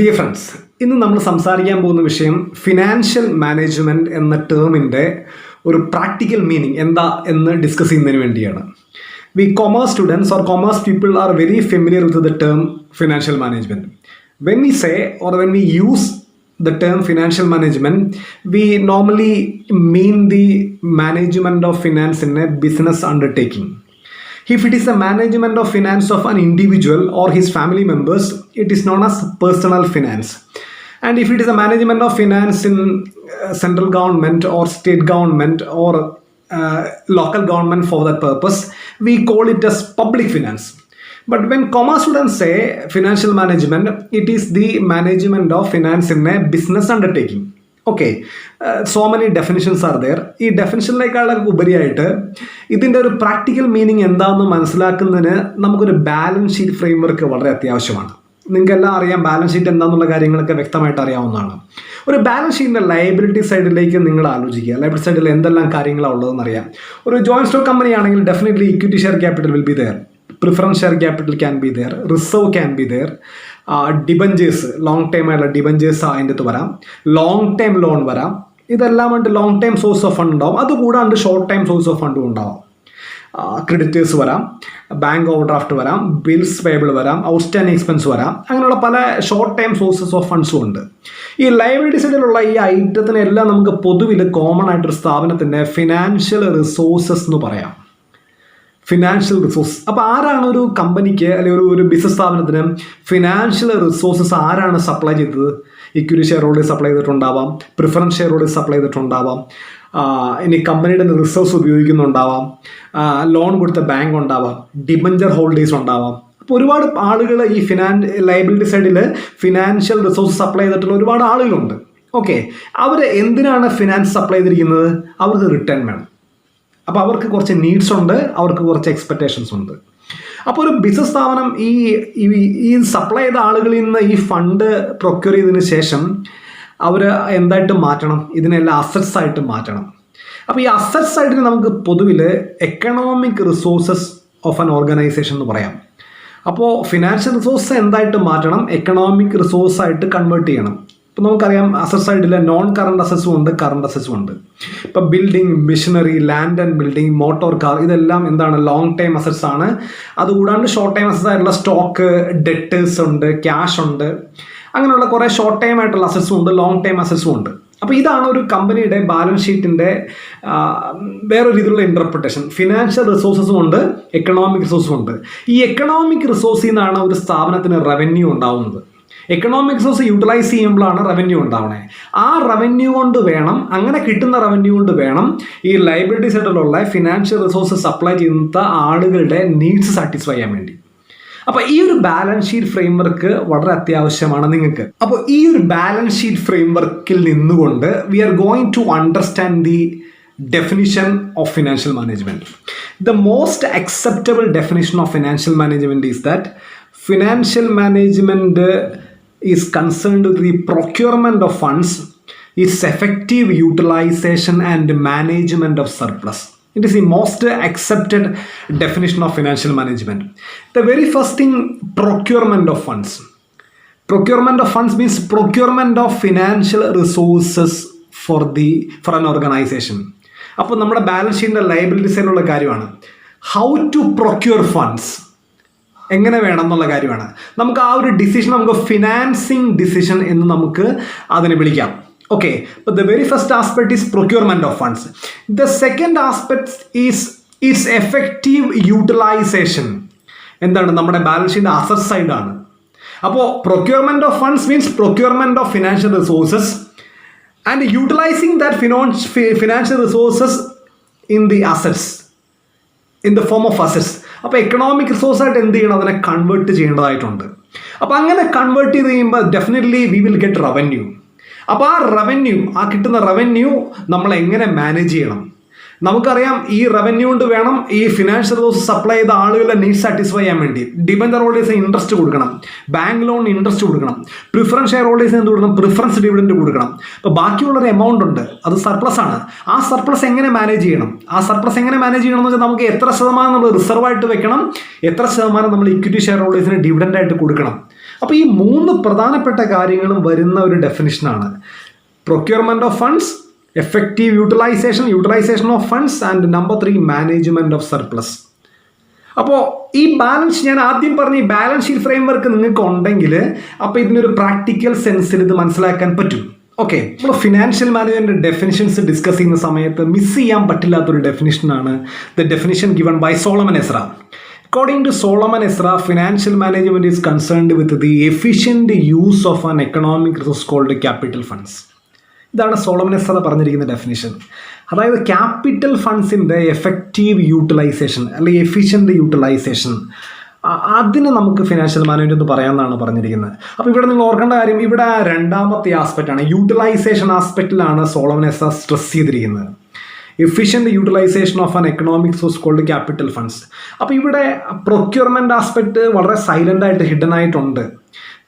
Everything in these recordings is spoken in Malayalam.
ഡിയർ ഫ്രണ്ട്സ്, ഇന്ന് നമ്മൾ സംസാരിക്കാൻ പോകുന്ന വിഷയം ഫിനാൻഷ്യൽ മാനേജ്മെൻറ്റ് എന്ന ടേമിൻ്റെ ഒരു പ്രാക്ടിക്കൽ മീനിങ് എന്താ എന്ന് ഡിസ്കസ് ചെയ്യുന്നതിന് വേണ്ടിയാണ്. We commerce students or commerce people are very familiar with the term financial management. When we say or when we use the term financial management, we normally mean the management of finance in a business undertaking. If it is a management of finance of an individual or his family members, it is known as personal finance. And if it is a management of finance in central government or state government or local government for that purpose, we call it as public finance. But when commerce students say financial management, it is the management of finance in a business undertaking. Okay, so many definitions are there. ഈ ഡെഫിനിഷനിലേക്കാളും ഉപരിയായിട്ട് ഇതിൻ്റെ ഒരു പ്രാക്ടിക്കൽ മീനിങ് എന്താണെന്ന് മനസ്സിലാക്കുന്നതിന് നമുക്കൊരു ബാലൻസ് ഷീറ്റ് ഫ്രെയിംവർക്ക് വളരെ അത്യാവശ്യമാണ്. നിങ്ങൾക്കെല്ലാം അറിയാം, ബാലൻസ് ഷീറ്റ് എന്താണെന്നുള്ള കാര്യങ്ങളൊക്കെ വ്യക്തമായിട്ട് അറിയാവുന്നതാണ്. ഒരു ബാലൻസ് ഷീറ്റിൻ്റെ ലയബിലിറ്റി സൈഡിലേക്ക് നിങ്ങൾ ആലോചിക്കുക. ലയബിലിറ്റി സൈഡിൽ എന്തെല്ലാം കാര്യങ്ങളാണ് ഉള്ളതെന്ന് അറിയാം. ഒരു ജോയിൻറ്റ് സ്റ്റോക്ക് കമ്പനി ആണെങ്കിൽ definitely equity share capital will be there, preference share capital can be there, reserve can be there, debentures long time ആയിട്ടുള്ള ഡിബഞ്ചേഴ്സ് അതിൻ്റെ അകത്ത് വരാം, ലോങ് ടൈം ലോൺ വരാം. ഇതെല്ലാം കൊണ്ട് long time source of fund ഉണ്ടാവും. അതുകൂടാണ്ട് ഷോർട്ട് ടൈം സോഴ്സ് ഓഫ് ഫണ്ടും ഉണ്ടാവും. ക്രെഡിറ്റേഴ്സ് വരാം, ബാങ്ക് ഓവർ ഡ്രാഫ്റ്റ് വരാം, ബിൽസ് പേബിൾ വരാം, ഔട്ട്സ്റ്റാൻഡിങ് എക്സ്പെൻസ് വരാം. അങ്ങനെയുള്ള പല ഷോർട്ട് ടൈം സോഴ്സസ് ഓഫ് ഫണ്ട്സും ഉണ്ട്. ഈ ലയബിലിറ്റി സൈഡിലുള്ള ഈ ഐറ്റത്തിനെല്ലാം നമുക്ക് പൊതുവിൽ കോമൺ ആയിട്ടൊരു സ്ഥാപനത്തിൻ്റെ ഫിനാൻഷ്യൽ റിസോഴ്സസ് എന്ന് പറയാം. Financial resource. അപ്പോൾ ആരാണ് ഒരു കമ്പനിക്ക് അല്ലെങ്കിൽ ഒരു ബിസിനസ് സ്ഥാപനത്തിന് ഫിനാൻഷ്യൽ റിസോഴ്സസ് ആരാണ് സപ്ലൈ ചെയ്തത്? ഇക്വിറ്റി ഷെയർ ഹോൾഡേഴ്സ് സപ്ലൈ ചെയ്തിട്ടുണ്ടാവാം, പ്രിഫറൻസ് ഷെയർ ഹോൾഡേഴ്സ് സപ്ലൈ ചെയ്തിട്ടുണ്ടാവാം, ഇനി കമ്പനിയുടെ റിസോഴ്സ് ഉപയോഗിക്കുന്നുണ്ടാവാം, ലോൺ കൊടുത്ത ബാങ്ക് ഉണ്ടാവാം, ഡിബഞ്ചർ ഹോൾഡേഴ്സ് ഉണ്ടാവാം. അപ്പോൾ ഒരുപാട് ആളുകൾ ഈ ലയബിലിറ്റി സൈഡിൽ ഫിനാൻഷ്യൽ റിസോഴ്സ് സപ്ലൈ ചെയ്തിട്ടുള്ള ഒരുപാട് ആളുകളുണ്ട്. ഓക്കെ, അവർ എന്തിനാണ് ഫിനാൻസ് സപ്ലൈ ചെയ്തിരിക്കുന്നത്? അവർക്ക് റിട്ടേൺ വേണം. അപ്പോൾ അവർക്ക് കുറച്ച് നീഡ്സ് ഉണ്ട്, അവർക്ക് കുറച്ച് എക്സ്പെക്റ്റേഷൻസ് ഉണ്ട്. അപ്പോൾ ഒരു ബിസിനസ് സ്ഥാപനം ഈ സപ്ലൈ ചെയ്ത ആളുകളിൽ നിന്ന് ഈ ഫണ്ട് പ്രൊക്യൂർ ചെയ്തതിന് ശേഷം അവർ എന്തായിട്ട് മാറ്റണം? ഇതിനെല്ലാം അസറ്റ്സ് ആയിട്ട് മാറ്റണം. അപ്പോൾ ഈ അസറ്റ്സ് ആയിട്ട് നമുക്ക് പൊതുവിൽ economic resources of an organisation എന്ന് പറയാം. അപ്പോൾ ഫിനാൻഷ്യൽ റിസോഴ്സ് എന്തായിട്ട് മാറ്റണം? എക്കണോമിക് റിസോഴ്സായിട്ട് കൺവേർട്ട് ചെയ്യണം. ഇപ്പോൾ നമുക്കറിയാം, അസറ്റ് സൈഡിൽ നോൺ കറണ്ട് അസറ്റ്സും ഉണ്ട്, കറണ്ട് അസറ്റ്സും ഉണ്ട്. ഇപ്പോൾ building, machinery, land and building, motor car, ഇതെല്ലാം എന്താണ്? ലോങ് ടൈം അസറ്റ്സ് ആണ്. അതുകൂടാണ്ട് ഷോർട്ട് ടൈം അസറ്റ്സ് ആയിട്ടുള്ള സ്റ്റോക്ക്, ഡെറ്റേഴ്സ് ഉണ്ട്, ക്യാഷ് ഉണ്ട്. അങ്ങനെയുള്ള കുറേ ഷോർട്ട് ടൈം ആയിട്ടുള്ള അസറ്റ്സും ഉണ്ട്, ലോങ് ടൈം അസറ്റ്സും ഉണ്ട്. അപ്പോൾ ഇതാണ് ഒരു കമ്പനിയുടെ ബാലൻസ് ഷീറ്റിൻ്റെ വേറൊരു രീതിയിലുള്ള ഇൻ്റർപ്രിട്ടേഷൻ. ഫിനാൻഷ്യൽ റിസോഴ്സസും ഉണ്ട്, എക്കണോമിക് റിസോഴ്സും ഉണ്ട്. ഈ എക്കണോമിക് റിസോഴ്സിൽ നിന്നാണ് ഒരു സ്ഥാപനത്തിന് റവന്യൂ ഉണ്ടാവുന്നത്. എക്കണോമിക് റിസോഴ്സ് യൂട്ടിലൈസ് ചെയ്യുമ്പോഴാണ് റവന്യൂ ഉണ്ടാവണേ. ആ റവന്യൂ കൊണ്ട് വേണം, അങ്ങനെ കിട്ടുന്ന റവന്യൂ കൊണ്ട് വേണം ഈ ലയബിലിറ്റി സൈഡിലുള്ള ഫിനാൻഷ്യൽ റിസോഴ്സ് സപ്ലൈ ചെയ്യുന്ന ആളുകളുടെ നീഡ്സ് സാറ്റിസ്ഫൈ ചെയ്യാൻ വേണ്ടി. അപ്പോൾ ഈ ഒരു ബാലൻസ് ഷീറ്റ് ഫ്രെയിംവർക്ക് വളരെ അത്യാവശ്യമാണ് നിങ്ങൾക്ക്. അപ്പോൾ ഈ ഒരു ബാലൻസ് ഷീറ്റ് ഫ്രെയിംവർക്കിൽ നിന്നുകൊണ്ട് we are going to understand the definition of financial management. The most acceptable definition of financial management is that financial management is concerned with the procurement of funds, its effective utilization and management of surplus. It is the most accepted definition of financial management. The very first thing, procurement of funds. Procurement of funds means procurement of financial resources for an organization. അപ്പോൾ നമ്മുടെ ബാലൻസ് ഷീറ്റിൻ്റെ ലയബിലിറ്റി സൈഡിലുള്ള കാര്യമാണ് ഹൗ ടു പ്രൊക്യൂർ ഫണ്ട്സ്, എങ്ങനെ വേണം എന്നുള്ള കാര്യമാണ്. നമുക്ക് ആ ഒരു ഡിസിഷൻ നമുക്ക് ഫിനാൻസിങ് ഡിസിഷൻ എന്ന് നമുക്ക് അതിനെ വിളിക്കാം. ഓക്കെ, അപ്പോൾ the very first aspect is procurement of funds. The second aspect is its effective utilisation. എന്താണ്? നമ്മുടെ ബാലൻസ് ഷീറ്റിൻ്റെ അസറ്റ് സൈഡാണ്. അപ്പോൾ procurement of funds means procurement of financial resources and utilizing that financial resources in the assets, in the form of assets. അപ്പോൾ എക്കണോമിക് റിസോഴ്സ് ആയിട്ട് എന്ത് ചെയ്യണം? അതിനെ കൺവേർട്ട് ചെയ്യേണ്ടതായിട്ടുണ്ട്. അപ്പോൾ അങ്ങനെ കൺവേർട്ട് ചെയ്ത് കഴിയുമ്പോൾ definitely we will get revenue. അപ്പോൾ ആ കിട്ടുന്ന റവന്യൂ നമ്മൾ എങ്ങനെ മാനേജ് ചെയ്യണം? നമുക്കറിയാം, ഈ റവന്യൂ കൊണ്ട് വേണം ഈ ഫിനാൻഷ്യൽ റിസോഴ്സ് സപ്ലൈ ചെയ്ത ആളുകളുടെ നീഡ് സാറ്റിസ്ഫൈ ചെയ്യാൻ വേണ്ടി ഡിബഞ്ചർ ഹോൾഡേഴ്സിന് ഇൻട്രസ്റ്റ് കൊടുക്കണം, ബാങ്ക് ലോണിന് ഇൻട്രസ്റ്റ് കൊടുക്കണം, പ്രിഫറൻസ് ഷെയർ ഹോൾഡേഴ്സിന് എന്ത് കൊടുക്കണം? പ്രിഫറൻസ് ഡിവിഡൻഡ് കൊടുക്കണം. അപ്പോൾ ബാക്കിയുള്ളൊരു എമൗണ്ട് ഉണ്ട്, അത് സർപ്ലസ് ആണ്. ആ സർപ്ലസ് എങ്ങനെ മാനേജ് ചെയ്യണം എന്ന് വെച്ചാൽ നമുക്ക് എത്ര ശതമാനം നമ്മൾ റിസർവ് ആയിട്ട് വെക്കണം, എത്ര ശതമാനം നമ്മൾ ഇക്വിറ്റി ഷെയർ ഹോൾഡേഴ്സിന് ഡിവിഡൻഡ് ആയിട്ട് കൊടുക്കണം. അപ്പോൾ ഈ 3 പ്രധാനപ്പെട്ട കാര്യങ്ങളും വരുന്ന ഒരു ഡെഫിനിഷനാണ് procurement of funds, effective utilisation of funds and number 3 management of surplus. അപ്പോൾ ഈ ബാലൻസ്, ഞാൻ ആദ്യം പറഞ്ഞ ഈ ബാലൻസ് ഷീറ്റ് ഫ്രെയിം വർക്ക് നിങ്ങൾക്ക് ഉണ്ടെങ്കിൽ അപ്പോൾ ഇതിനൊരു പ്രാക്ടിക്കൽ സെൻസിൽ ഇത് മനസ്സിലാക്കാൻ പറ്റും. ഓക്കെ, നമ്മൾ ഫിനാൻഷ്യൽ മാനേജ്മെൻറ്റ് ഡെഫിനിഷൻസ് ഡിസ്കസ് ചെയ്യുന്ന സമയത്ത് മിസ് ചെയ്യാൻ പറ്റില്ലാത്തൊരു ഡെഫിനിഷനാണ് the definition given by Solomon Ezra. According to Solomon Esra, financial management is concerned with the efficient use of an economic resource called capital funds. ഇതാണ് സോളമൻ എസ്ര പറഞ്ഞിരിക്കുന്ന ഡെഫിനിഷൻ. അതായത് ക്യാപിറ്റൽ ഫണ്ട്സിൻ്റെ എഫക്റ്റീവ് യൂട്ടിലൈസേഷൻ അല്ലെങ്കിൽ എഫിഷ്യൻ്റ് യൂട്ടിലൈസേഷൻ, അതിന് നമുക്ക് ഫിനാൻഷ്യൽ മാനേജ്മെൻറ്റ് എന്ന് പറയാമെന്നാണ് പറഞ്ഞിരിക്കുന്നത്. അപ്പോൾ ഇവിടെ നിങ്ങൾ ഓർക്കേണ്ട കാര്യം, ഇവിടെ രണ്ടാമത്തെ ആസ്പെക്റ്റാണ്, യൂട്ടിലൈസേഷൻ ആസ്പെക്റ്റിലാണ് സോളമൻ എസ്ര സ്ട്രെസ് ചെയ്തിരിക്കുന്നത്. Efficient utilisation of an economic source called capital funds. അപ്പോൾ ഇവിടെ പ്രൊക്യൂർമെൻറ്റ് ആസ്പെക്റ്റ് വളരെ സൈലൻ്റ് ആയിട്ട് ഹിഡൻ ആയിട്ടുണ്ട്.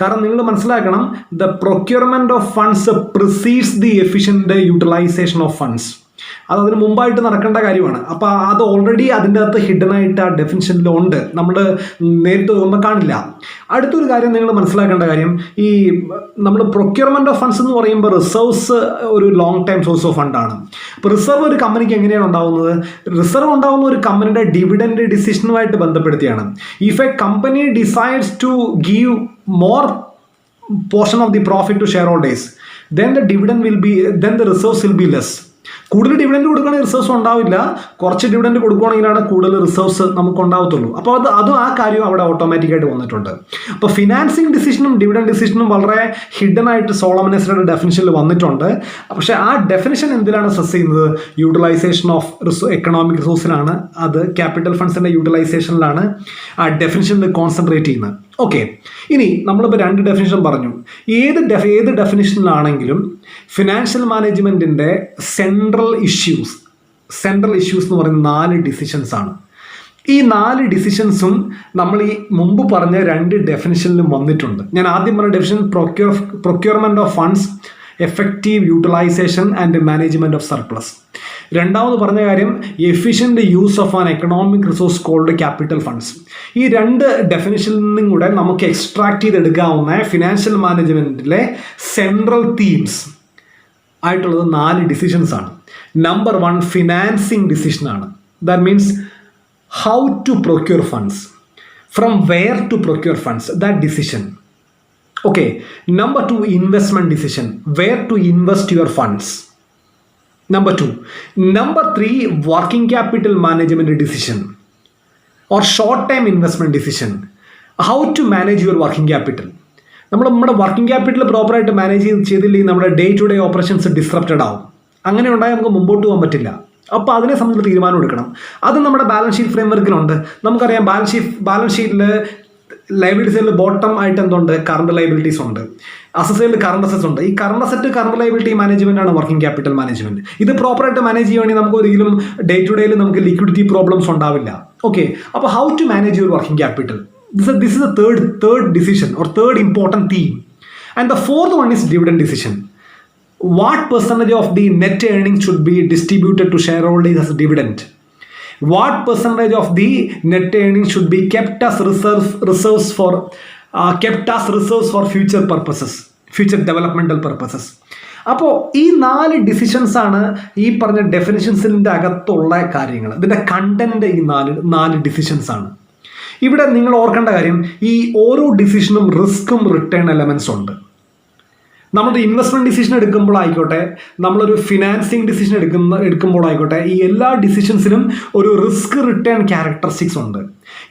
കാരണം നിങ്ങൾ മനസ്സിലാക്കണം, the procurement of funds precedes the efficient utilisation of funds. അതിന് മുമ്പായിട്ട് നടക്കേണ്ട കാര്യമാണ്. അപ്പോൾ അത് ഓൾറെഡി അതിൻ്റെ അകത്ത് ഹിഡൻ ആയിട്ട് ആ ഡെഫിനിഷനിലുണ്ട്, നമ്മൾ നേരിട്ട് പോകുമ്പോൾ കാണില്ല. അടുത്തൊരു കാര്യം നിങ്ങൾ മനസ്സിലാക്കേണ്ട കാര്യം, ഈ നമ്മൾ പ്രൊക്യൂർമെൻറ്റ് ഓഫ് ഫണ്ട്സ് എന്ന് പറയുമ്പോൾ റിസർവ്സ് ഒരു ലോങ് ടൈം സോഴ്സ് ഓഫ് ഫണ്ടാണ്. അപ്പോൾ റിസർവ് ഒരു കമ്പനിക്ക് എങ്ങനെയാണ് ഉണ്ടാകുന്നത്? റിസർവ് ഉണ്ടാകുന്ന ഒരു കമ്പനിയുടെ ഡിവിഡൻഡ് ഡിസിഷനുമായിട്ട് ബന്ധപ്പെടുത്തിയാണ്. If a company decides to give more portion of the profit to share holders, then the reserves will be less. കൂടുതൽ ഡിവിഡൻഡ് കൊടുക്കുകയാണെങ്കിൽ റിസർവ്സ് ഉണ്ടാവില്ല, കുറച്ച് ഡിവിഡൻഡ് കൊടുക്കുകയാണെങ്കിലാണ് കൂടുതൽ റിസർവ്സ് നമുക്ക് ഉണ്ടാവത്തുള്ളൂ. അപ്പോൾ അതും ആ കാര്യം അവിടെ ഓട്ടോമാറ്റിക്കായിട്ട് വന്നിട്ടുണ്ട്. അപ്പോൾ ഫിനാൻസിങ് ഡിസിഷനും ഡിവിഡൻഡ് ഡിസിഷനും വളരെ ഹിഡൻ ആയിട്ട് സോളമൻ എസ്രയുടെ ഡെഫിനിഷനിൽ വന്നിട്ടുണ്ട്. പക്ഷേ ആ ഡെഫിനിഷൻ എന്തിലാണ് സ്ട്രെസ് ചെയ്യുന്നത്? യൂട്ടിലൈസേഷൻ ഓഫ് എക്കണോമിക് റിസോഴ്സിലാണ്. അത് ക്യാപിറ്റൽ ഫണ്ട്സിൻ്റെ യൂട്ടിലൈസേഷനിലാണ് ആ ഡെഫിനിഷനിൽ കോൺസെൻട്രേറ്റ് ചെയ്യുന്നത്. ഓക്കെ, ഇനി നമ്മളിപ്പോൾ 2 ഡെഫിനിഷൻ പറഞ്ഞു. ഏത് ഡെഫിനിഷനിലാണെങ്കിലും ഫിനാൻഷ്യൽ മാനേജ്മെൻറ്റിൻ്റെ സെൻട്രൽ ഇഷ്യൂസ് എന്ന് പറയുന്ന 4 ഡിസിഷൻസ് ആണ്. ഈ 4 ഡിസിഷൻസും നമ്മൾ ഈ മുമ്പ് പറഞ്ഞ 2 ഡെഫിനിഷനിലും വന്നിട്ടുണ്ട്. ഞാൻ ആദ്യം പറഞ്ഞ definition procurement of funds, effective utilisation and management of surplus. രണ്ടാമത് പറഞ്ഞ കാര്യം efficient use of an economic resource called capital funds. ഈ 2 ഡെഫിനിഷനിൽ നിന്നും കൂടെ നമുക്ക് എക്സ്ട്രാക്ട് ചെയ്തെടുക്കാവുന്ന ഫിനാൻഷ്യൽ മാനേജ്മെൻറ്റിലെ സെൻട്രൽ തീംസ് ആയിട്ടുള്ളത് 4 ഡിസിഷൻസ് ആണ്. നമ്പർ 1 ഫിനാൻസിങ് ഡിസിഷനാണ്. That means how to procure funds, from where to procure funds, that decision. Okay, number 2 investment decision, where to invest your funds. Number 2. Number 3 working capital management decision or short term investment decision, how to manage your working capital. നമ്മുടെ വർക്കിംഗ് ക്യാപിറ്റൽ പ്രോപ്പറായിട്ട് മാനേജ് ചെയ്തില്ലെങ്കിൽ നമ്മുടെ day to day operations disrupted ആവും. അങ്ങനെ ഉണ്ടായാൽ നമുക്ക് മുമ്പോട്ട് പോകാൻ പറ്റില്ല. അപ്പോൾ അതിനെ സംബന്ധിച്ച് തീരുമാനം എടുക്കണം. അത് നമ്മുടെ ബാലൻസ് ഷീറ്റ് ഫ്രെയിം വർക്കിലുണ്ട്. നമുക്കറിയാം ബാലൻസ് ഷീറ്റിൽ ലയബിലിറ്റി സൈഡിൽ ബോട്ടം ആയിട്ട് എന്തുണ്ട്? കറണ്ട് ലയബിലിറ്റീസ് ഉണ്ട്. അസറ്റ് സൈഡിൽ കറണ്ട് അസറ്റ്സ് ഉണ്ട്. ഈ current asset current liability management ആണ് വർക്കിംഗ് ക്യാപിറ്റൽ മാനേജ്മെന്റ്. ഇത് പ്രോപ്പറായിട്ട് മാനേജ് ചെയ്യുവാണെങ്കിൽ നമുക്ക് ഒരിക്കലും ഡേ ടു ഡേയിൽ നമുക്ക് ലിക്വിഡിറ്റി പ്രോബ്ലംസ് ഉണ്ടാവില്ല. ഓക്കെ, അപ്പോൾ how to manage your working capital, this is the third decision or third important theme. And the fourth one is dividend decision. What percentage of the net earnings should be distributed to shareholders as dividend? What percentage of the net earnings should be kept as reserves for future purposes, future developmental purposes? അപ്പോൾ ഈ 4 ഡിസിഷൻസ് ആണ് ഈ പറഞ്ഞ ഡെഫിനിഷൻസിൻ്റെ അകത്തുള്ള കാര്യങ്ങൾ. ഇതിൻ്റെ കണ്ടന്റ് ഈ 4 ഡിസിഷൻസ് ആണ്. ഇവിടെ നിങ്ങൾ ഓർക്കേണ്ട കാര്യം, ഈ ഓരോ ഡിസിഷനും റിസ്ക്കും റിട്ടേൺ എലമെൻസ് ഉണ്ട്. നമ്മളൊരു ഇൻവെസ്റ്റ്മെൻറ്റ് ഡിസിഷൻ എടുക്കുമ്പോഴായിക്കോട്ടെ, നമ്മളൊരു ഫിനാൻസിങ് ഡിസിഷൻ എടുക്കുമ്പോഴായിക്കോട്ടെ, ഈ എല്ലാ ഡിസിഷൻസിനും ഒരു റിസ്ക് റിട്ടേൺ ക്യാരക്ടറിസ്റ്റിക്സ് ഉണ്ട്.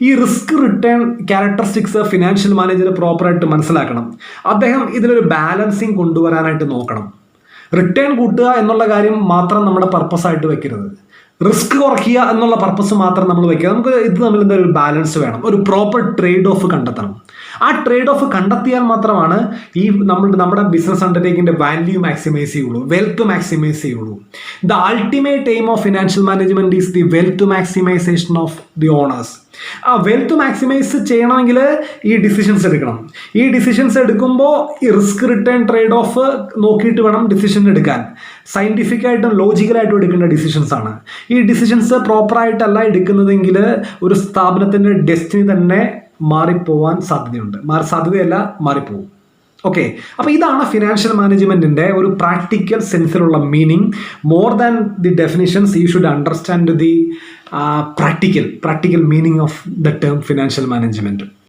ഈ risk return characteristics financial manager പ്രോപ്പറായിട്ട് മനസ്സിലാക്കണം. അദ്ദേഹം ഇതിലൊരു ബാലൻസിങ് കൊണ്ടുവരാനായിട്ട് നോക്കണം. റിട്ടേൺ കൂട്ടുക എന്നുള്ള കാര്യം മാത്രം നമ്മുടെ പർപ്പസായിട്ട് വെക്കരുത്. റിസ്ക് കുറയ്ക്കുക എന്നുള്ള പർപ്പസ് മാത്രം നമ്മൾ വെക്കുക. നമുക്ക് ഇത് തമ്മിൽ എന്തായാലും ഒരു ബാലൻസ് വേണം. ഒരു പ്രോപ്പർ ട്രേഡ് ഓഫ് കണ്ടെത്തണം. ആ ട്രേഡ് ഓഫ് കണ്ടെത്തിയാൽ മാത്രമാണ് ഈ നമ്മുടെ ബിസിനസ് അണ്ടർടേക്കിൻ്റെ വാല്യൂ മാക്സിമൈസ് ചെയ്യുള്ളൂ, വെൽത്ത് മാക്സിമൈസ് ചെയ്യുള്ളൂ. The ultimate aim of financial management is the wealth maximisation of the owners. ആ വെൽത്ത് മാക്സിമൈസ് ചെയ്യണമെങ്കിൽ ഈ ഡിസിഷൻസ് എടുക്കണം. ഈ ഡിസിഷൻസ് എടുക്കുമ്പോൾ ഈ റിസ്ക് റിട്ടേൺ ട്രേഡ് ഓഫ് നോക്കിയിട്ട് വേണം ഡിസിഷൻ എടുക്കാൻ. സയൻറ്റിഫിക്കായിട്ടും ലോജിക്കലായിട്ടും എടുക്കേണ്ട ഡിസിഷൻസ് ആണ്. ഈ ഡിസിഷൻസ് പ്രോപ്പറായിട്ടല്ല എടുക്കുന്നതെങ്കിൽ ഒരു സ്ഥാപനത്തിൻ്റെ ഡെസ്റ്റിനി തന്നെ മാറിപ്പോവാൻ സാധ്യതയുണ്ട്. സാധ്യതയല്ല, മാറിപ്പോവും. ഓക്കെ, അപ്പോൾ ഇതാണ് ഫിനാൻഷ്യൽ മാനേജ്മെൻറ്റിൻ്റെ ഒരു പ്രാക്ടിക്കൽ സെൻസിലുള്ള meaning. More than the definitions, you should understand the practical meaning of the term financial management.